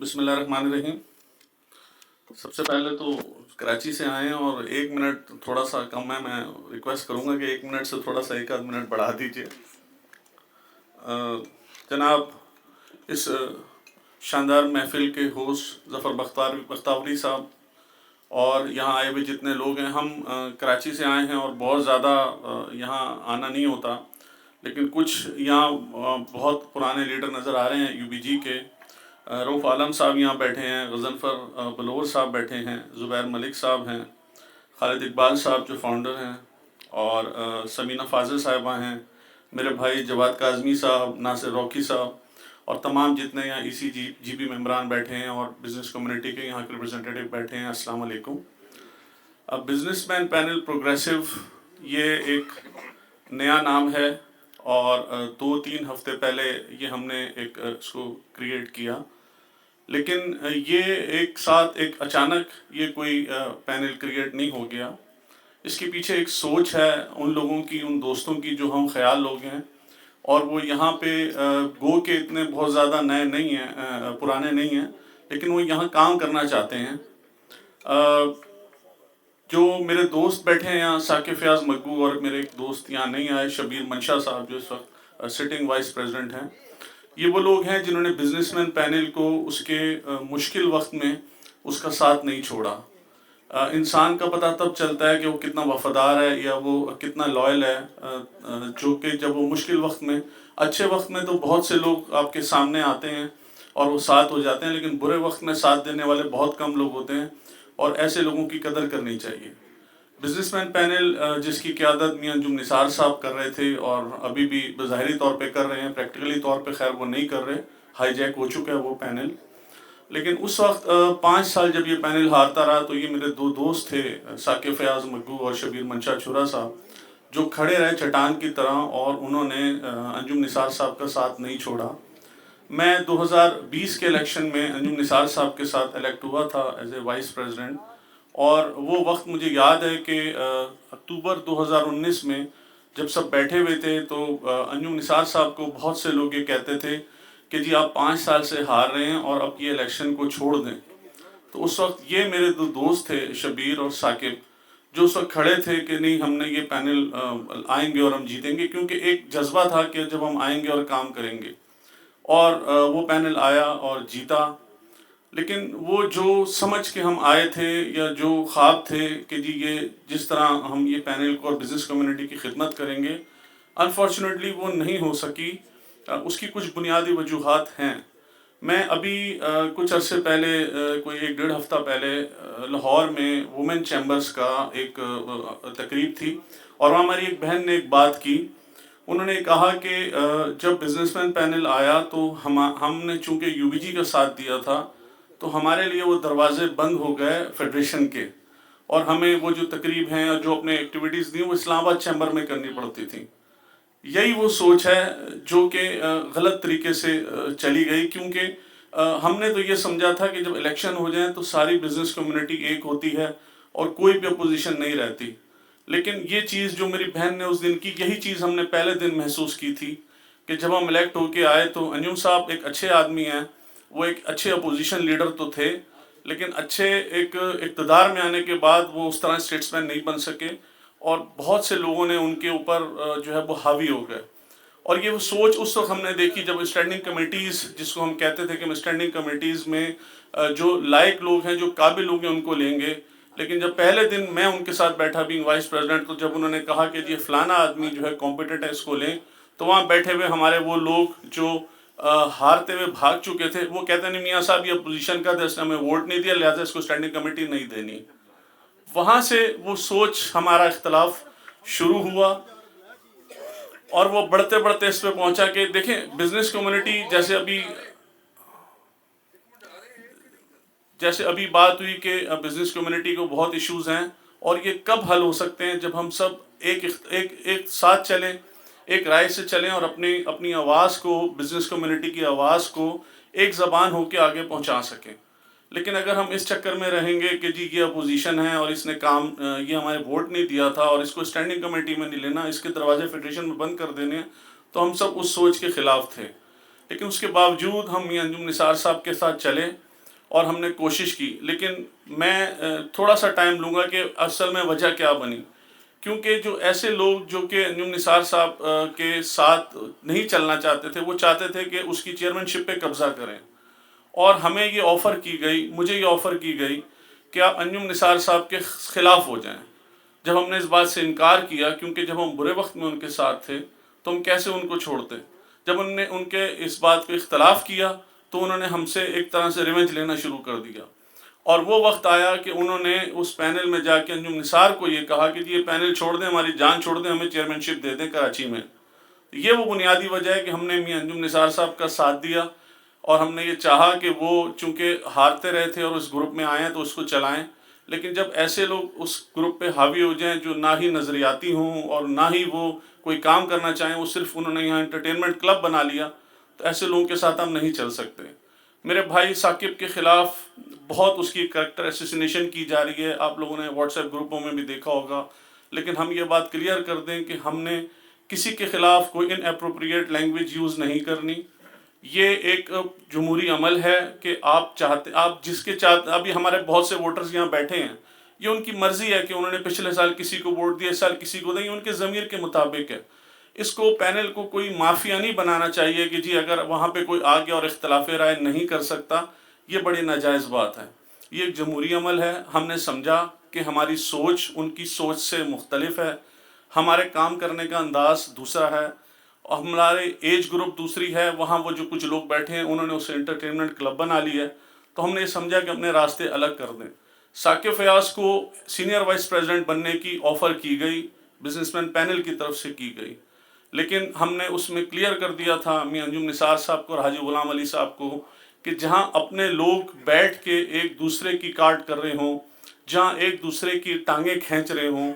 بسم اللہ الرحمن الرحیم. سب سے پہلے تو کراچی سے آئے ہیں اور 1 منٹ تھوڑا سا کم ہے. میں ریکویسٹ کروں گا کہ 1 منٹ سے تھوڑا سا 1 آدھ منٹ بڑھا دیجیے. جناب اس شاندار محفل کے ہوسٹ ظفر بختاوری صاحب اور یہاں آئے ہوئے جتنے لوگ ہیں، ہم کراچی سے آئے ہیں اور بہت زیادہ یہاں آنا نہیں ہوتا، لیکن کچھ یہاں بہت پرانے لیڈر نظر آ رہے ہیں یو بی جی کے. رؤف عالم صاحب یہاں بیٹھے ہیں، غضنفر بلور صاحب بیٹھے ہیں، زبیر ملک صاحب ہیں، خالد اقبال صاحب جو فاؤنڈر ہیں، اور سمینہ فاضل صاحبہ ہیں، میرے بھائی جواد کاظمی صاحب، ناصر روکی صاحب، اور تمام جتنے یہاں ای سی جی پی ممبران بیٹھے ہیں اور بزنس کمیونٹی کے یہاں کے ریپرزنٹیٹیو بیٹھے ہیں. السلام علیکم. اب بزنس مین پینل پروگریسو یہ ایک نیا نام ہے اور 2-3 ہفتے پہلے یہ ہم نے ایک اس کو کریٹ کیا، لیکن یہ ایک ساتھ ایک اچانک یہ کوئی پینل کریٹ نہیں ہو گیا. اس کے پیچھے ایک سوچ ہے ان لوگوں کی، ان دوستوں کی جو ہم خیال لوگ ہیں، اور وہ یہاں پہ گو کے اتنے بہت زیادہ نئے نہیں ہیں، پرانے نہیں ہیں، لیکن وہ یہاں کام کرنا چاہتے ہیں. جو میرے دوست بیٹھے ہیں یہاں، ثاقب فیاض مگو، اور میرے ایک دوست یہاں نہیں آئے، شبیر منشا صاحب جو اس وقت سٹنگ وائس پریزیڈنٹ ہیں، یہ وہ لوگ ہیں جنہوں نے بزنس مین پینل کو اس کے مشکل وقت میں اس کا ساتھ نہیں چھوڑا. انسان کا پتہ تب چلتا ہے کہ وہ کتنا وفادار ہے یا وہ کتنا لائل ہے، جو کہ جب وہ مشکل وقت میں، اچھے وقت میں تو بہت سے لوگ آپ کے سامنے آتے ہیں اور وہ ساتھ ہو جاتے ہیں، لیکن برے وقت میں ساتھ دینے والے بہت کم لوگ ہوتے ہیں، اور ایسے لوگوں کی قدر کرنی چاہیے. بزنس مین پینل جس کی قیادت میاں انجم نثار صاحب کر رہے تھے اور ابھی بھی بظاہری طور پہ کر رہے ہیں، پریکٹیکلی طور پہ خیر وہ نہیں کر رہے، ہائی جیک ہو چکا ہے وہ پینل. لیکن اس وقت 5 سال جب یہ پینل ہارتا رہا تو یہ میرے 2 دوست تھے، ثاقب فیاض مگو اور شبیر منشا چھورا صاحب، جو کھڑے رہے چٹان کی طرح اور انہوں نے انجم نثار صاحب کا ساتھ نہیں چھوڑا. میں 2020 کے الیکشن میں انجم نثار صاحب کے ساتھ الیکٹ ہوا تھا ایز اے وائس پریزیڈنٹ، اور وہ وقت مجھے یاد ہے کہ اکتوبر 2019 میں جب سب بیٹھے ہوئے تھے تو انجم نثار صاحب کو بہت سے لوگ یہ کہتے تھے کہ جی آپ 5 سال سے ہار رہے ہیں اور اب یہ الیکشن کو چھوڑ دیں. تو اس وقت یہ میرے 2 دوست تھے، شبیر اور ثاقب، جو اس وقت کھڑے تھے کہ نہیں، ہم نے یہ پینل آئیں گے اور ہم جیتیں گے، کیونکہ ایک جذبہ تھا کہ جب ہم آئیں گے اور کام کریں گے. اور وہ پینل آیا اور جیتا. لیکن وہ جو سمجھ کے ہم آئے تھے یا جو خواب تھے کہ جی یہ جس طرح ہم یہ پینل کو اور بزنس کمیونٹی کی خدمت کریں گے، انفارچونیٹلی وہ نہیں ہو سکی. اس کی کچھ بنیادی وجوہات ہیں. میں ابھی کچھ عرصے پہلے، کوئی 1-1.5 ہفتہ پہلے، لاہور میں وومن چیمبرز کا ایک تقریب تھی، اور وہاں ہماری ایک بہن نے ایک بات کی. انہوں نے کہا کہ جب بزنس مین پینل آیا تو ہم نے چونکہ یو بی جی کا ساتھ دیا تھا تو ہمارے لیے وہ دروازے بند ہو گئے فیڈریشن کے، اور ہمیں وہ جو تقریب ہیں اور جو اپنے ایکٹیویٹیز دیں وہ اسلام آباد چیمبر میں کرنی پڑتی تھیں. یہی وہ سوچ ہے جو کہ غلط طریقے سے چلی گئی، کیونکہ ہم نے تو یہ سمجھا تھا کہ جب الیکشن ہو جائیں تو ساری بزنس کمیونٹی ایک ہوتی ہے اور کوئی بھی اپوزیشن نہیں رہتی. لیکن یہ چیز جو میری بہن نے اس دن کی، یہی چیز ہم نے پہلے دن محسوس کی تھی کہ جب ہم الیکٹ ہو کے آئے تو انجم صاحب ایک اچھے آدمی ہیں، وہ ایک اچھے اپوزیشن لیڈر تو تھے، لیکن اچھے ایک اقتدار میں آنے کے بعد وہ اس طرح اسٹیٹس مین نہیں بن سکے، اور بہت سے لوگوں نے ان کے اوپر جو ہے وہ حاوی ہو گئے. اور یہ وہ سوچ اس وقت ہم نے دیکھی جب اسٹینڈنگ کمیٹیز، جس کو ہم کہتے تھے کہ ہم اسٹینڈنگ کمیٹیز میں جو لائق لوگ ہیں، جو قابل لوگ ہیں، ان کو لیں گے. لیکن جب پہلے دن میں ان کے ساتھ بیٹھا بینگ وائس پریزیڈنٹ، تو جب انہوں نے کہا کہ یہ فلانا آدمی جو ہے کمپیٹنٹ ہے، اس کو لیں، تو وہاں بیٹھے ہوئے ہمارے وہ لوگ جو ہارتے ہوئے بھاگ چکے تھے، وہ کہتے ہیں میاں صاحب یہ اپوزیشن کا تھا، اس نے ہمیں ووٹ نہیں دیا، لہٰذا اس کو اسٹینڈنگ کمیٹی نہیں دینی. وہاں سے وہ سوچ ہمارا اختلاف شروع ہوا، اور وہ بڑھتے بڑھتے اس پہ پہنچا کہ دیکھیں بزنس کمیونٹی جیسے ابھی بات ہوئی کہ بزنس کمیونٹی کو بہت ایشوز ہیں، اور یہ کب حل ہو سکتے ہیں جب ہم سب ایک ساتھ چلیں، ایک رائے سے چلیں، اور اپنی آواز کو، بزنس کمیونٹی کی آواز کو ایک زبان ہو کے آگے پہنچا سکیں. لیکن اگر ہم اس چکر میں رہیں گے کہ جی یہ اپوزیشن ہے اور اس نے یہ ہمارے ووٹ نہیں دیا تھا اور اس کو اسٹینڈنگ کمیٹی میں نہیں لینا، اس کے دروازے فیڈریشن میں بند کر دینے، تو ہم سب اس سوچ کے خلاف تھے. لیکن اس کے باوجود ہم انجم نثار صاحب کے ساتھ چلے، اور ہم نے کوشش کی، لیکن میں تھوڑا سا ٹائم لوں گا کہ اصل میں وجہ کیا بنی. کیونکہ جو ایسے لوگ جو کہ انجم نثار صاحب کے ساتھ نہیں چلنا چاہتے تھے، وہ چاہتے تھے کہ اس کی چیئرمین شپ پہ قبضہ کریں، اور ہمیں یہ آفر کی گئی، مجھے یہ آفر کی گئی کہ آپ انجم نثار صاحب کے خلاف ہو جائیں. جب ہم نے اس بات سے انکار کیا، کیونکہ جب ہم برے وقت میں ان کے ساتھ تھے تو ہم کیسے ان کو چھوڑتے. جب انہوں نے ان کے اس بات پہ اختلاف کیا تو انہوں نے ہم سے ایک طرح سے ریونج لینا شروع کر دیا، اور وہ وقت آیا کہ انہوں نے اس پینل میں جا کے انجم نثار کو یہ کہا کہ یہ پینل چھوڑ دیں، ہماری جان چھوڑ دیں، ہمیں چیئرمین شپ دے دیں کراچی میں. یہ وہ بنیادی وجہ ہے کہ ہم نے میاں انجم نثار صاحب کا ساتھ دیا، اور ہم نے یہ چاہا کہ وہ چونکہ ہارتے رہے تھے اور اس گروپ میں آئے ہیں تو اس کو چلائیں. لیکن جب ایسے لوگ اس گروپ پہ حاوی ہو جائیں جو نہ ہی نظریاتی ہوں اور نہ ہی وہ کوئی کام کرنا چاہیں، وہ صرف انہوں نے یہاں انٹرٹینمنٹ کلب بنا لیا، تو ایسے لوگوں کے ساتھ ہم نہیں چل سکتے. میرے بھائی ثاقب کے خلاف بہت اس کی کریکٹر اسیسینیشن کی جا رہی ہے، آپ لوگوں نے واٹس ایپ گروپوں میں بھی دیکھا ہوگا. لیکن ہم یہ بات کلیئر کر دیں کہ ہم نے کسی کے خلاف کوئی ان اپروپریٹ لینگویج یوز نہیں کرنی. یہ ایک جمہوری عمل ہے کہ آپ چاہتے، آپ جس کے چاہتے، ابھی ہمارے بہت سے ووٹرز یہاں بیٹھے ہیں، یہ ان کی مرضی ہے کہ انہوں نے پچھلے سال کسی کو ووٹ دیا، اس سال کسی کو دیں، یہ ان کے ضمیر کے مطابق ہے. اس کو پینل کو کوئی مافیا نہیں بنانا چاہیے کہ جی اگر وہاں پہ کوئی آ گیا اور اختلاف رائے نہیں کر سکتا. یہ بڑی ناجائز بات ہے. یہ ایک جمہوری عمل ہے. ہم نے سمجھا کہ ہماری سوچ ان کی سوچ سے مختلف ہے، ہمارے کام کرنے کا انداز دوسرا ہے، اور ہمارے ایج گروپ دوسری ہے. وہاں وہ جو کچھ لوگ بیٹھے ہیں انہوں نے اسے انٹرٹینمنٹ کلب بنا لی ہے، تو ہم نے یہ سمجھا کہ اپنے راستے الگ کر دیں. ثاقب فیاض کو سینئر وائس پریزیڈنٹ بننے کی آفر کی گئی، بزنس مین پینل کی طرف سے کی گئی، لیکن ہم نے اس میں کلیئر کر دیا تھا میاں انجم نثار صاحب کو اور حاجی غلام علی صاحب کو کہ جہاں اپنے لوگ بیٹھ کے ایک دوسرے کی کاٹ کر رہے ہوں، جہاں ایک دوسرے کی ٹانگیں کھینچ رہے ہوں،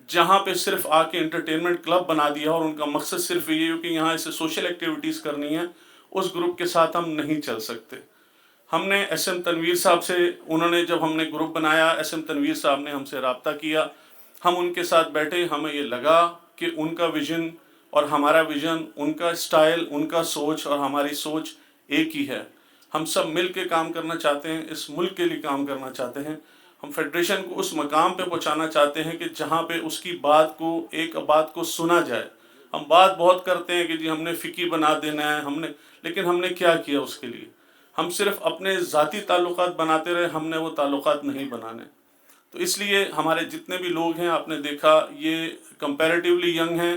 جہاں پہ صرف آ کے انٹرٹینمنٹ کلب بنا دیا اور ان کا مقصد صرف یہ ہو کہ یہاں اسے سوشل ایکٹیویٹیز کرنی ہے، اس گروپ کے ساتھ ہم نہیں چل سکتے. ہم نے ایس ایم تنویر صاحب سے، انہوں نے جب ہم نے گروپ بنایا، ایس ایم تنویر صاحب نے ہم سے رابطہ کیا، ہم ان کے ساتھ بیٹھے، ہمیں یہ لگا کہ ان کا ویژن اور ہمارا ویژن، ان کا سٹائل، ان کا سوچ اور ہماری سوچ ایک ہی ہے. ہم سب مل کے کام کرنا چاہتے ہیں، اس ملک کے لیے کام کرنا چاہتے ہیں. ہم فیڈریشن کو اس مقام پہ پہنچانا چاہتے ہیں کہ جہاں پہ اس کی بات کو، ایک بات کو سنا جائے. ہم بات بہت کرتے ہیں کہ جی ہم نے فکی بنا دینا ہے، لیکن ہم نے کیا کیا اس کے لیے؟ ہم صرف اپنے ذاتی تعلقات بناتے رہے، ہم نے وہ تعلقات نہیں بنانے. تو اس لیے ہمارے جتنے بھی لوگ ہیں، آپ نے دیکھا یہ کمپیریٹیولی ینگ ہیں،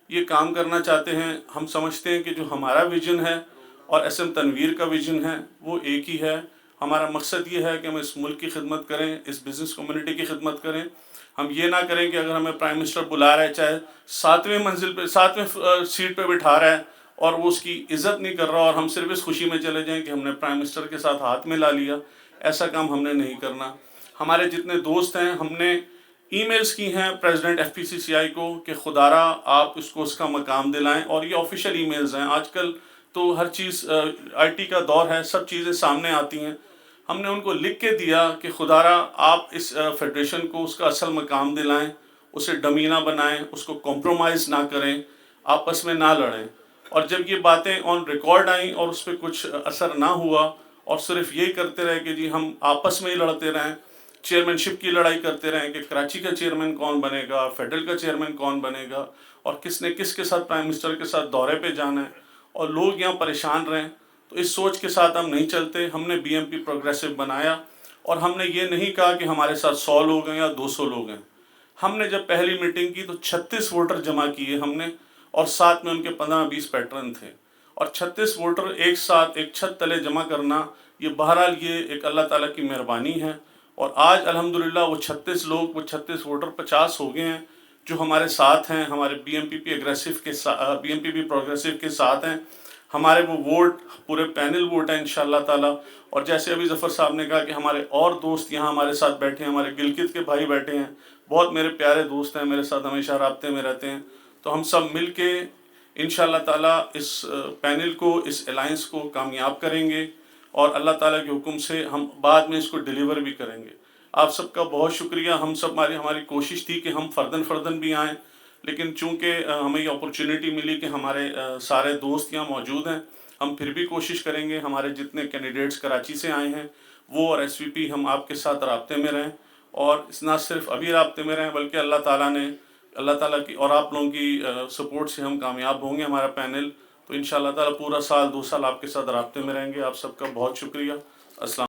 یہ کام کرنا چاہتے ہیں. ہم سمجھتے ہیں کہ جو ہمارا ویژن ہے اور ایس ایم تنویر کا ویژن ہے وہ ایک ہی ہے. ہمارا مقصد یہ ہے کہ ہم اس ملک کی خدمت کریں، اس بزنس کمیونٹی کی خدمت کریں. ہم یہ نہ کریں کہ اگر ہمیں پرائم منسٹر بلا رہا ہے، چاہے 7ویں منزل پہ، 7ویں سیٹ پہ بٹھا رہا ہے، اور وہ اس کی عزت نہیں کر رہا، اور ہم صرف اس خوشی میں چلے جائیں کہ ہم نے پرائم منسٹر کے ساتھ ہاتھ ملا لیا. ایسا کام ہم نے نہیں کرنا. ہمارے جتنے دوست ہیں، ہم نے ای میلز کی ہیں پریزیڈنٹ ایف پی سی سی آئی کو کہ خدارا آپ اس کو اس کا مقام دلائیں، اور یہ آفیشیل ای میلز ہیں. آج کل تو ہر چیز آئی ٹی کا دور ہے، سب چیزیں سامنے آتی ہیں. ہم نے ان کو لکھ کے دیا کہ خدارا آپ اس فیڈریشن کو اس کا اصل مقام دلائیں، اسے ڈمی نہ بنائیں، اس کو کمپرومائز نہ کریں، آپس میں نہ لڑیں. اور جب یہ باتیں آن ریکارڈ آئیں اور اس پہ کچھ اثر نہ ہوا، اور صرف یہی کرتے رہے کہ جی ہم آپس میں ہی لڑتے رہیں، چیئرمین شپ کی لڑائی کرتے رہیں کہ کراچی کا چیئرمین کون بنے گا، فیڈرل کا چیئرمین کون بنے گا، اور کس نے کس کے ساتھ پرائم منسٹر کے ساتھ دورے پہ جانا ہے، اور لوگ یہاں پریشان رہیں، تو اس سوچ کے ساتھ ہم نہیں چلتے. ہم نے بی ایم پی پروگریسو بنایا، اور ہم نے یہ نہیں کہا کہ ہمارے ساتھ 100 لوگ ہیں یا 200 لوگ ہیں. ہم نے جب پہلی میٹنگ کی تو 36 ووٹر جمع کیے ہم نے، اور ساتھ میں ان کے 15-20 پیٹرن تھے. اور 36 ووٹر ایک ساتھ ایک چھت تلے جمع کرنا، یہ بہرحال یہ ایک اللہ تعالیٰ کی مہربانی ہے. اور آج الحمدللہ وہ 36 لوگ، وہ 36 ووٹر 50 ہو گئے ہیں جو ہمارے ساتھ ہیں، ہمارے بی ایم پی پروگریسو کے ساتھ ہیں. ہمارے وہ ووٹ پورے پینل ووٹ ہیں انشاءاللہ تعالیٰ. اور جیسے ابھی ظفر صاحب نے کہا کہ ہمارے اور دوست یہاں ہمارے ساتھ بیٹھے ہیں، ہمارے گلگت کے بھائی بیٹھے ہیں، بہت میرے پیارے دوست ہیں، میرے ساتھ ہمیشہ رابطے میں رہتے ہیں. تو ہم سب مل کے انشاءاللہ تعالیٰ اس پینل کو، اس الائنس کو کامیاب کریں گے، اور اللہ تعالیٰ کے حکم سے ہم بعد میں اس کو ڈیلیور بھی کریں گے. آپ سب کا بہت شکریہ. ہم سب، ہماری کوشش تھی کہ ہم فرداً بھی آئیں، لیکن چونکہ ہمیں یہ اپرچونٹی ملی کہ ہمارے سارے دوست یہاں موجود ہیں، ہم پھر بھی کوشش کریں گے ہمارے جتنے کینڈیڈیٹس کراچی سے آئے ہیں وہ اور ایس وی پی ہم آپ کے ساتھ رابطے میں رہیں، اور نہ صرف ابھی رابطے میں رہیں بلکہ اللہ تعالیٰ کی اور آپ لوگوں کی سپورٹ سے ہم کامیاب ہوں گے ہمارا پینل، تو انشاءاللہ تعالیٰ پورا سال 2 سال آپ کے ساتھ رابطے میں رہیں گے۔ آپ سب کا بہت شکریہ۔ السلام